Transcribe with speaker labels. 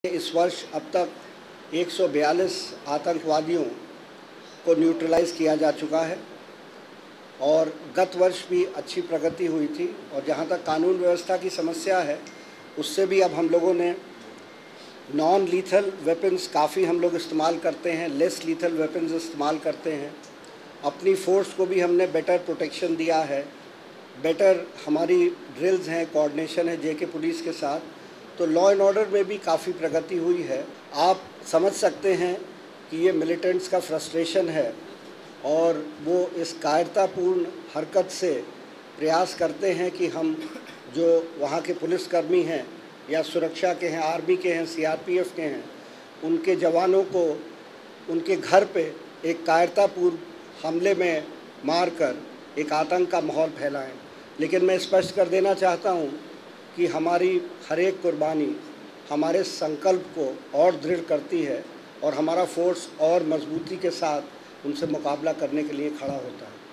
Speaker 1: इस वर्ष अब तक 142 आतंकवादियों को न्यूट्रलाइज़ किया जा चुका है और गत वर्ष भी अच्छी प्रगति हुई थी। और जहाँ तक कानून व्यवस्था की समस्या है, उससे भी अब हम लोगों ने नॉन लीथल वेपन्स काफ़ी हम लोग इस्तेमाल करते हैं, लेस लीथल वेपन्स इस्तेमाल करते हैं। अपनी फ़ोर्स को भी हमने बेटर प्रोटेक्शन दिया है, बेटर हमारी ड्रिल्स हैं, कोऑर्डिनेशन है जेके पुलिस के साथ। तो लॉ एंड ऑर्डर में भी काफ़ी प्रगति हुई है। आप समझ सकते हैं कि ये मिलिटेंट्स का फ्रस्ट्रेशन है और वो इस कायरतापूर्ण हरकत से प्रयास करते हैं कि हम जो वहाँ के पुलिसकर्मी हैं या सुरक्षा के हैं, आर्मी के हैं, सीआरपीएफ के हैं, उनके जवानों को उनके घर पे एक कायरतापूर्ण हमले में मारकर एक आतंक का माहौल फैलाएं। लेकिन मैं स्पष्ट कर देना चाहता हूं कि हमारी हर एक कुर्बानी हमारे संकल्प को और दृढ़ करती है और हमारा फोर्स और मजबूती के साथ उनसे मुकाबला करने के लिए खड़ा होता है।